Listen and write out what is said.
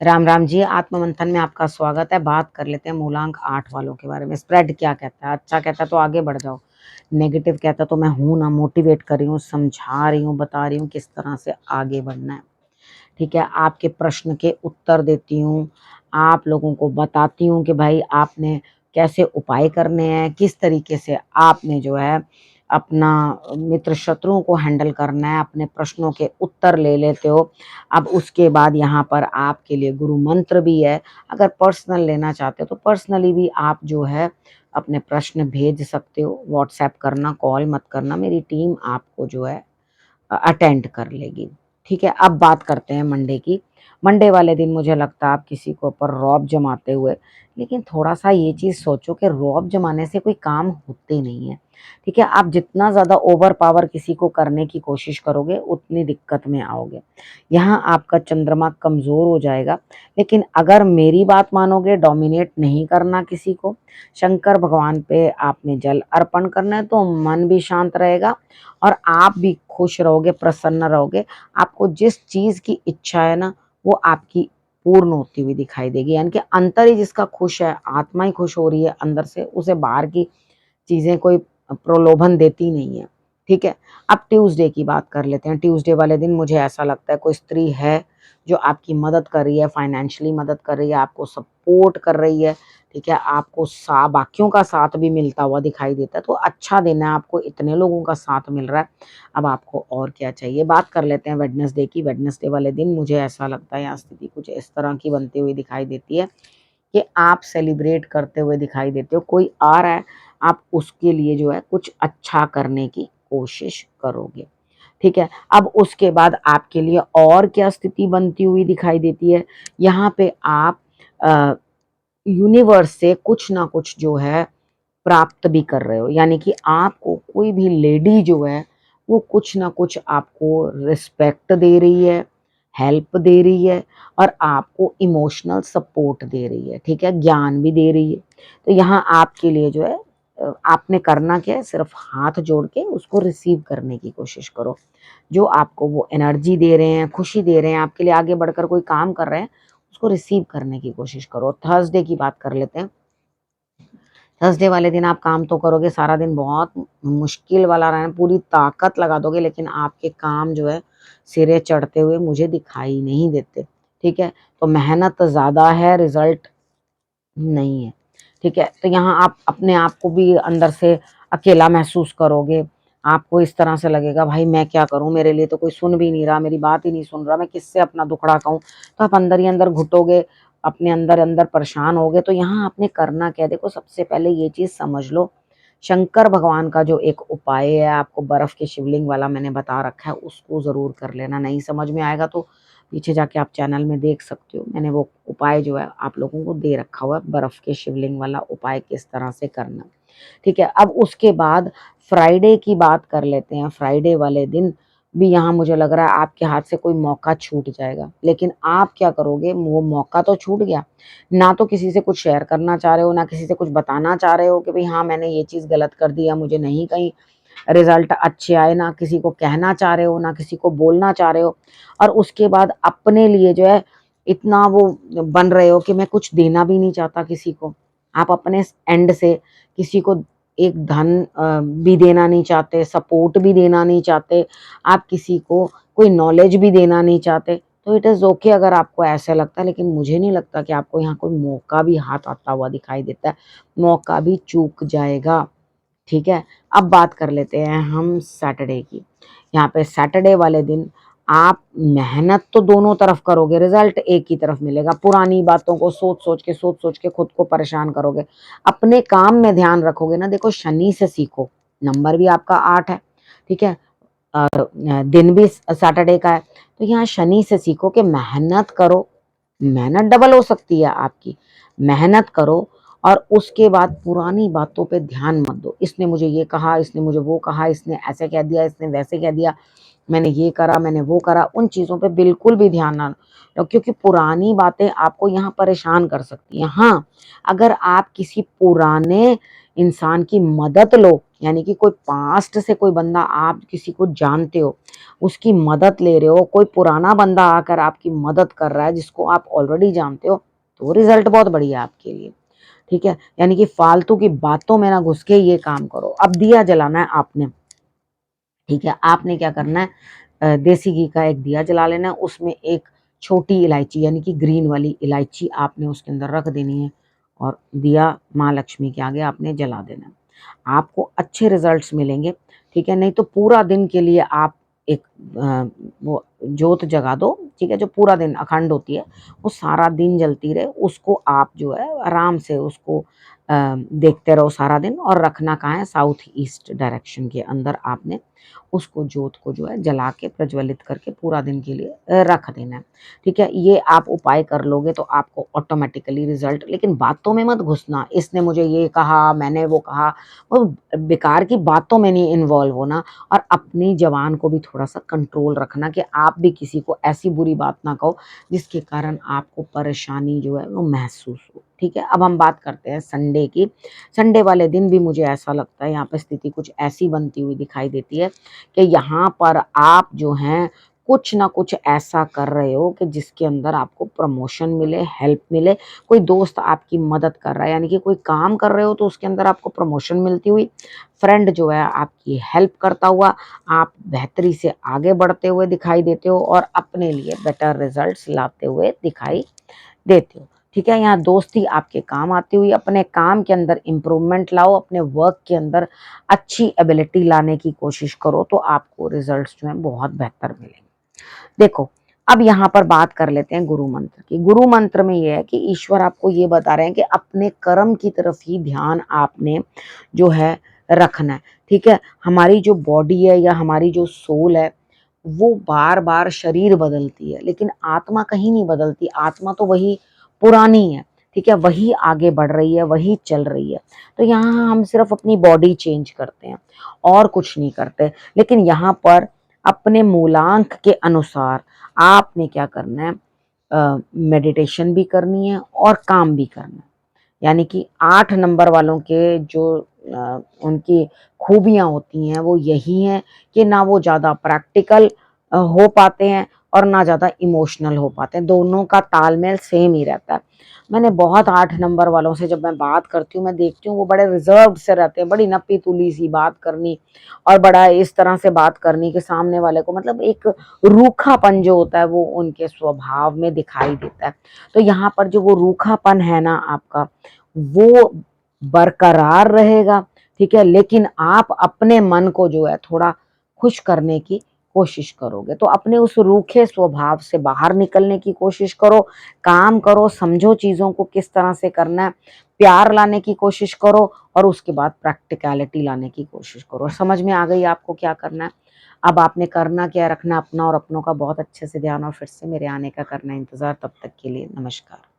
राम राम जी। आत्ममंथन में आपका स्वागत है। बात कर लेते हैं मूलांक 8 वालों के बारे में। स्प्रेड क्या कहता है? अच्छा कहता है तो आगे बढ़ जाओ, नेगेटिव कहता है तो मैं हूं ना, मोटिवेट कर रही हूँ, समझा रही हूँ, बता रही हूँ किस तरह से आगे बढ़ना है। ठीक है, आपके प्रश्न के उत्तर देती हूँ, आप लोगों को बताती हूँ कि भाई आपने कैसे उपाय करने हैं, किस तरीके से आपने जो है अपना मित्र शत्रुओं को हैंडल करना है, अपने प्रश्नों के उत्तर ले लेते हो। अब उसके बाद यहाँ पर आपके लिए गुरु मंत्र भी है। अगर पर्सनल लेना चाहते हो तो पर्सनली भी आप जो है अपने प्रश्न भेज सकते हो। व्हाट्सएप करना, कॉल मत करना, मेरी टीम आपको जो है अटेंड कर लेगी। ठीक है, अब बात करते हैं मंडे की। मंडे वाले दिन मुझे लगता है आप किसी के ऊपर रौब जमाते हुए, लेकिन थोड़ा सा ये चीज़ सोचो कि रौब जमाने से कोई काम होते नहीं है। ठीक है, आप जितना ज़्यादा ओवर पावर किसी को करने की कोशिश करोगे उतनी दिक्कत में आओगे। यहाँ आपका चंद्रमा कमज़ोर हो जाएगा। लेकिन अगर मेरी बात मानोगे, डोमिनेट नहीं करना किसी को, शंकर भगवान पे आपने जल अर्पण करना है, तो मन भी शांत रहेगा और आप भी खुश रहोगे, प्रसन्न रहोगे। आपको जिस चीज़ की इच्छा है ना, वो आपकी पूर्ण होती हुई दिखाई देगी। यानी कि अंतर ही जिसका खुश है, आत्मा ही खुश हो रही है अंदर से, उसे बाहर की चीज़ें कोई प्रलोभन देती नहीं है। ठीक है, अब ट्यूसडे की बात कर लेते हैं। ट्यूसडे वाले दिन मुझे ऐसा लगता है कोई स्त्री है जो आपकी मदद कर रही है, फाइनेंशियली मदद कर रही है, आपको सपोर्ट कर रही है। ठीक है, आपको बाकियों का साथ भी मिलता हुआ दिखाई देता है, तो अच्छा दिन है आपको, इतने लोगों का साथ मिल रहा है। अब आपको और क्या चाहिए? बात कर लेते हैं वेडनेसडे की। वेडनेसडे वाले दिन मुझे ऐसा लगता है यहाँ स्थिति कुछ इस तरह की बनती हुई दिखाई देती है कि आप सेलिब्रेट करते हुए दिखाई देते हो। कोई आ रहा है, आप उसके लिए जो है कुछ अच्छा करने की कोशिश करोगे। ठीक है, अब उसके बाद आपके लिए और क्या स्थिति बनती हुई दिखाई देती है? यहाँ पे आप यूनिवर्स से कुछ ना कुछ जो है प्राप्त भी कर रहे हो। यानी कि आपको कोई भी लेडी जो है वो कुछ ना कुछ आपको रिस्पेक्ट दे रही है, हेल्प दे रही है और आपको इमोशनल सपोर्ट दे रही है। ठीक है, ज्ञान भी दे रही है। तो यहाँ आपके लिए जो है आपने करना क्या है, सिर्फ हाथ जोड़ के उसको रिसीव करने की कोशिश करो। जो आपको वो एनर्जी दे रहे हैं, खुशी दे रहे हैं, आपके लिए आगे बढ़कर कोई काम कर रहे हैं, उसको रिसीव करने की कोशिश करो। थर्सडे की बात कर लेते हैं। थर्सडे वाले दिन आप काम तो करोगे, सारा दिन बहुत मुश्किल वाला रहा है, पूरी ताकत लगा दोगे, लेकिन आपके काम जो है सिरे चढ़ते हुए मुझे दिखाई नहीं देते। ठीक है, तो मेहनत ज़्यादा है, रिजल्ट नहीं है। ठीक है, तो यहाँ आप अपने आप को भी अंदर से अकेला महसूस करोगे। आपको इस तरह से लगेगा भाई मैं क्या करूं, मेरे लिए तो कोई सुन भी नहीं रहा, मेरी बात ही नहीं सुन रहा, मैं किससे अपना दुखड़ा कहूं। तो आप अंदर ही अंदर घुटोगे, अपने अंदर अंदर परेशान होगे। तो यहाँ आपने करना क्या है? देखो, सबसे पहले ये चीज समझ लो, शंकर भगवान का जो एक उपाय है, आपको बर्फ के शिवलिंग वाला मैंने बता रखा है, उसको जरूर कर लेना। नहीं समझ में आएगा तो पीछे जाके आप चैनल में देख सकते हो, मैंने वो उपाय जो है आप लोगों को दे रखा हुआ है, बर्फ के शिवलिंग वाला उपाय किस तरह से करना। ठीक है, अब उसके बाद फ्राइडे की बात कर लेते हैं। फ्राइडे वाले दिन भी यहाँ मुझे लग रहा है आपके हाथ से कोई मौका छूट जाएगा, लेकिन आप क्या करोगे? वो मौका तो छूट गया, ना तो किसी से कुछ शेयर करना चाह रहे हो, ना किसी से कुछ बताना चाह रहे हो कि भाई हाँ मैंने ये चीज़ गलत कर दिया, मुझे नहीं कहीं रिजल्ट अच्छे आए, ना किसी को कहना चाह रहे हो, ना किसी को बोलना चाह रहे हो। और उसके बाद अपने लिए जो है इतना वो बन रहे हो कि मैं कुछ देना भी नहीं चाहता किसी को। आप अपने एंड से किसी को एक धन भी देना नहीं चाहते, सपोर्ट भी देना नहीं चाहते, आप किसी को कोई नॉलेज भी देना नहीं चाहते। तो इट इज़ ओके अगर आपको ऐसा लगता है, लेकिन मुझे नहीं लगता कि आपको यहाँ कोई मौका भी हाथ आता हुआ दिखाई देता है। मौका भी चूक जाएगा। ठीक है, अब बात कर लेते हैं हम सैटरडे की। यहाँ पे सैटरडे वाले दिन आप मेहनत तो दोनों तरफ करोगे, रिजल्ट एक ही तरफ मिलेगा। पुरानी बातों को सोच सोच के खुद को परेशान करोगे, अपने काम में ध्यान रखोगे ना। देखो, शनि से सीखो, नंबर भी आपका 8 है। ठीक है, दिन भी सैटरडे का है, तो यहाँ शनि से सीखो कि मेहनत करो। मेहनत डबल हो सकती है आपकी, मेहनत करो। और उसके बाद पुरानी बातों पे ध्यान मत दो। इसने मुझे ये कहा, इसने मुझे वो कहा, इसने ऐसे कह दिया, इसने वैसे कह दिया, मैंने ये करा, मैंने वो करा, उन चीज़ों पे बिल्कुल भी ध्यान ना दो, क्योंकि पुरानी बातें आपको यहाँ परेशान कर सकती हैं। हाँ, अगर आप किसी पुराने इंसान की मदद लो यानी कि कोई पास्ट से कोई बंदा, आप किसी को जानते हो, उसकी मदद ले रहे हो, कोई पुराना बंदा आकर आपकी मदद कर रहा है जिसको आप ऑलरेडी जानते हो, तो रिजल्ट बहुत बढ़िया है आपके लिए। ठीक है, यानी कि फालतू की बातों में ना घुस के ये काम करो। अब दिया जलाना है आपने। ठीक है, आपने क्या करना है, देसी घी का एक दिया जला लेना है, उसमें एक छोटी इलायची यानी कि ग्रीन वाली इलायची आपने उसके अंदर रख देनी है और दिया माँ लक्ष्मी के आगे आपने जला देना है। आपको अच्छे रिजल्ट्स मिलेंगे। ठीक है, नहीं तो पूरा दिन के लिए आप एक वो जोत जगा दो। ठीक है, जो पूरा दिन अखंड होती है वो सारा दिन जलती रहे, उसको आप जो है आराम से उसको देखते रहो सारा दिन। और रखना कहाँ है, साउथ ईस्ट डायरेक्शन के अंदर आपने उसको जोत को जो है जला के प्रज्वलित करके पूरा दिन के लिए रख देना है। ठीक है, ये आप उपाय कर लोगे तो आपको ऑटोमेटिकली रिजल्ट। लेकिन बातों में मत घुसना, इसने मुझे ये कहा, मैंने वो कहा, वो बेकार की बातों में नहीं इन्वॉल्व होना। और अपनी जबान को भी थोड़ा सा कंट्रोल रखना कि आप भी किसी को ऐसी बुरी बात ना कहो जिसके कारण आपको परेशानी जो है वो महसूस हो। ठीक है, अब हम बात करते हैं संडे की। संडे वाले दिन भी मुझे ऐसा लगता है यहाँ पे स्थिति कुछ ऐसी बनती हुई दिखाई देती है कि यहाँ पर आप जो हैं कुछ ना कुछ ऐसा कर रहे हो कि जिसके अंदर आपको प्रमोशन मिले, हेल्प मिले। कोई दोस्त आपकी मदद कर रहा है, यानी कि कोई काम कर रहे हो तो उसके अंदर आपको प्रमोशन मिलती हुई, फ्रेंड जो है आपकी हेल्प करता हुआ, आप बेहतरी से आगे बढ़ते हुए दिखाई देते हो और अपने लिए बेटर रिजल्ट्स लाते हुए दिखाई देते हो। ठीक है, यहाँ दोस्ती आपके काम आती हुई, अपने काम के अंदर इम्प्रूवमेंट लाओ, अपने वर्क के अंदर अच्छी एबिलिटी लाने की कोशिश करो तो आपको रिजल्ट्स जो हैं बहुत बेहतर मिलेंगे। देखो, अब यहाँ पर बात कर लेते हैं गुरु मंत्र की। गुरु मंत्र में ये है कि ईश्वर आपको ये बता रहे हैं कि अपने कर्म की तरफ ही ध्यान आपने जो है रखना है। ठीक है, हमारी जो बॉडी है या हमारी जो सोल है वो बार बार शरीर बदलती है, लेकिन आत्मा कहीं नहीं बदलती। आत्मा तो वही पुरानी है। ठीक है, वही आगे बढ़ रही है, वही चल रही है। तो यहाँ हम सिर्फ अपनी बॉडी चेंज करते हैं और कुछ नहीं करते। लेकिन यहाँ पर अपने मूलांक के अनुसार आपने क्या करना है, मेडिटेशन भी करनी है और काम भी करना है। यानी कि 8 नंबर वालों के जो उनकी खूबियाँ होती हैं वो यही हैं कि ना वो ज़्यादा प्रैक्टिकल हो पाते हैं और ना ज़्यादा इमोशनल हो पाते हैं, दोनों का तालमेल सेम ही रहता है। मैंने बहुत 8 नंबर वालों से जब मैं बात करती हूँ, मैं देखती हूँ वो बड़े रिजर्व्ड से रहते हैं, बड़ी नप्पी-तुली सी बात करनी और बड़ा इस तरह से बात करनी कि सामने वाले को मतलब एक रूखापन जो होता है वो उनके स्वभाव में दिखाई देता है। तो यहाँ पर जो वो रूखापन है ना आपका, वो बरकरार रहेगा। ठीक है, लेकिन आप अपने मन को जो है थोड़ा खुश करने की कोशिश करोगे तो अपने उस रूखे स्वभाव से बाहर निकलने की कोशिश करो। काम करो, समझो चीजों को किस तरह से करना है, प्यार लाने की कोशिश करो और उसके बाद प्रैक्टिकलिटी लाने की कोशिश करो। समझ में आ गई आपको क्या करना है? अब आपने करना क्या है, रखना अपना और अपनों का बहुत अच्छे से ध्यान और फिर से मेरे आने का करना इंतजार। तब तक के लिए नमस्कार।